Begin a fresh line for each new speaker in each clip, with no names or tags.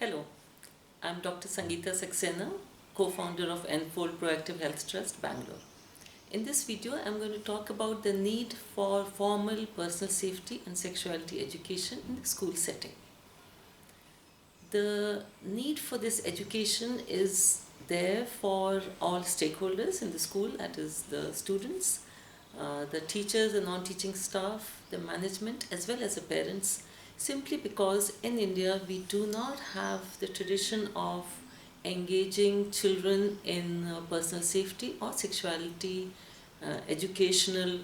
Hello, I'm Dr. Sangeeta Saksena, co-founder of Enfold Proactive Health Trust, Bangalore. In this video, I'm going to talk about the need for formal personal safety and sexuality education in the school setting. The need for this education is there for all stakeholders in the school, that is the students, the teachers, the non-teaching staff, the management, as well as the parents, simply because in India we do not have the tradition of engaging children in personal safety or sexuality educational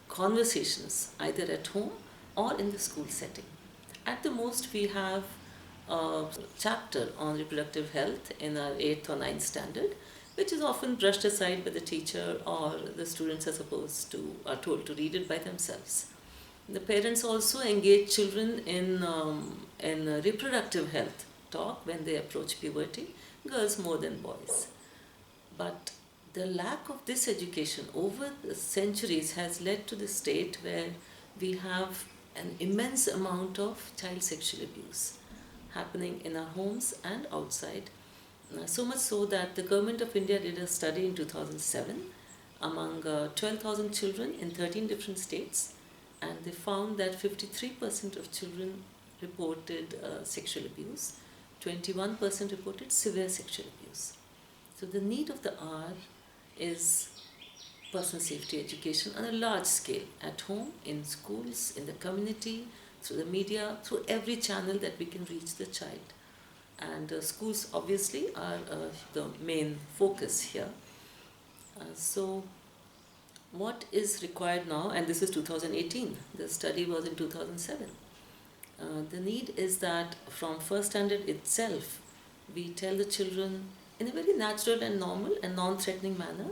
conversations either at home or in the school setting. At the most, we have a chapter on reproductive health in our 8th or 9th standard, which is often brushed aside by the teacher, or the students are told to read it by themselves. The parents also engage children in reproductive health talk when they approach puberty, girls more than boys. But the lack of this education over the centuries has led to the state where we have an immense amount of child sexual abuse happening in our homes and outside. So much so that the government of India did a study in 2007 among 12,000 children in 13 different states, and they found that 53% of children reported sexual abuse, 21% reported severe sexual abuse. So the need of the hour is personal safety education on a large scale, at home, in schools, in the community, through the media, through every channel that we can reach the child. And schools obviously are the main focus here. So what is required now, and this is 2018, the study was in 2007. The need is that from first standard itself, we tell the children in a very natural and normal and non-threatening manner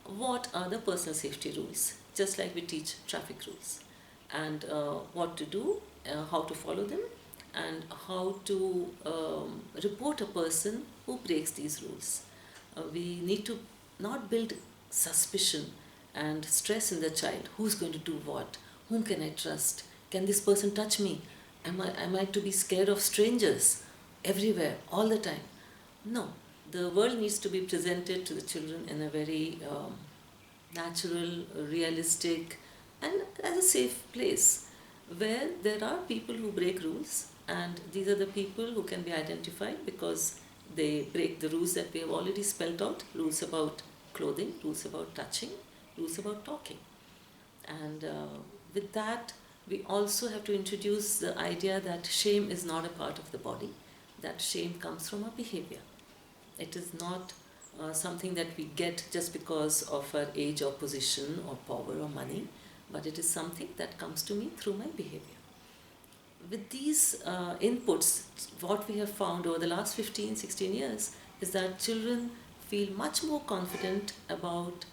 what are the personal safety rules, just like we teach traffic rules, and what to do, how to follow them, and how to report a person who breaks these rules. We need to not build suspicion and stress in the child. Who's going to do what? Whom can I trust? Can this person touch me? Am I to be scared of strangers everywhere, all the time? No. The world needs to be presented to the children in a very natural, realistic, and as a safe place where there are people who break rules, and these are the people who can be identified because they break the rules that we have already spelled out: rules about clothing, rules about touching, rules about talking. And with that, we also have to introduce the idea that shame is not a part of the body, that shame comes from our behavior. It is not something that we get just because of our age or position or power or money, but it is something that comes to me through my behavior. With these inputs, what we have found over the last 15, 16 years is that children feel much more confident about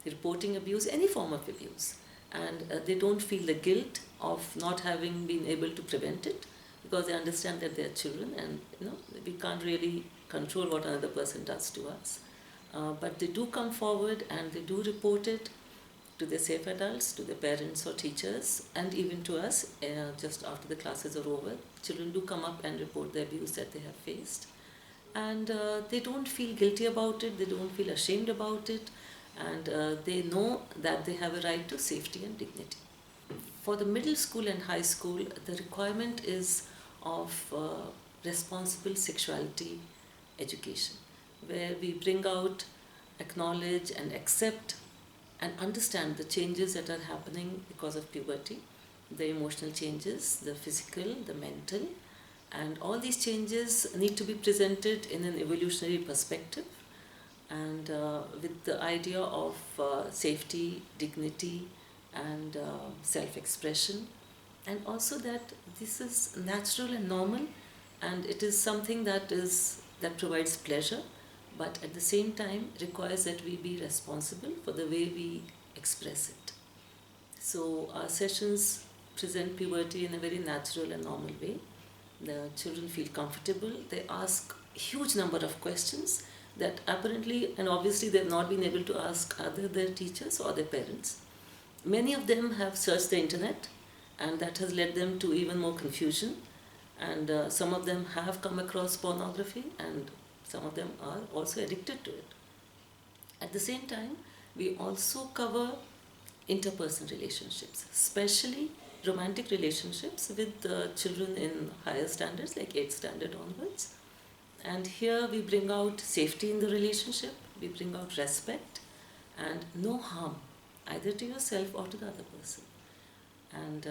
reporting abuse, any form of abuse, and they don't feel the guilt of not having been able to prevent it, because they understand that they are children, and we can't really control what another person does to us. But they do come forward and they do report it to the safe adults, to the parents or teachers, and even to us just after the classes are over. Children do come up and report the abuse that they have faced. And they don't feel guilty about it, they don't feel ashamed about it, and they know that they have a right to safety and dignity. For the middle school and high school, the requirement is of responsible sexuality education, where we bring out, acknowledge and accept and understand the changes that are happening because of puberty, the emotional changes, the physical, the mental, and all these changes need to be presented in an evolutionary perspective, and with the idea of safety, dignity, and self-expression, and also that this is natural and normal, and it is something that provides pleasure, but at the same time requires that we be responsible for the way we express it. So our sessions present puberty in a very natural and normal way. The children feel comfortable. They ask a huge number of questions that apparently and obviously they have not been able to ask either their teachers or their parents. Many of them have searched the internet, and that has led them to even more confusion. And some of them have come across pornography, and some of them are also addicted to it. At the same time, we also cover interpersonal relationships, especially romantic relationships with children in higher standards like 8th standard onwards. And here we bring out safety in the relationship, we bring out respect and no harm either to yourself or to the other person. And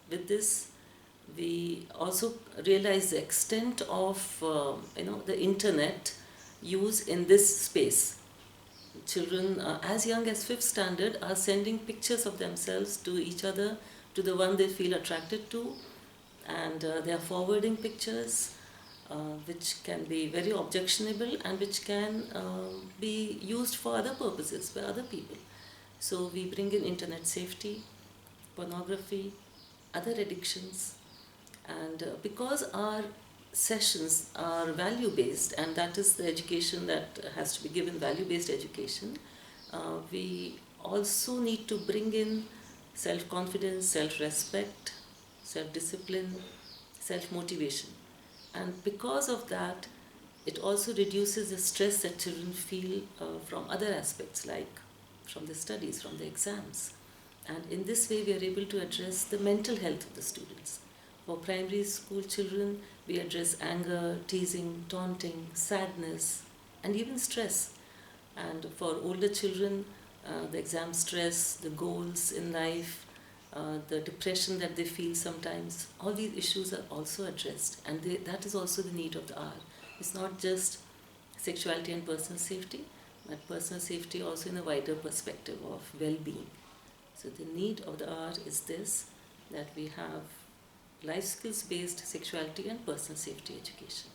with this, we also realize the extent of the internet use in this space. Children as young as 5th standard are sending pictures of themselves to each other, to the one they feel attracted to, and they are forwarding pictures which can be very objectionable and which can be used for other purposes by other people. So we bring in internet safety, pornography, other addictions, and because our sessions are value based, and that is the education that has to be given, value based education, we also need to bring in self confidence, self respect, self discipline, self motivation. And because of that, it also reduces the stress that children feel from other aspects, like from the studies, from the exams. And in this way, we are able to address the mental health of the students. For primary school children, we address anger, teasing, taunting, sadness, and even stress. And for older children, the exam stress, the goals in life, the depression that they feel sometimes, all these issues are also addressed. And that is also the need of the hour. It's not just sexuality and personal safety, but personal safety also in a wider perspective of well-being. So the need of the hour is this, that we have life skills based sexuality and personal safety education.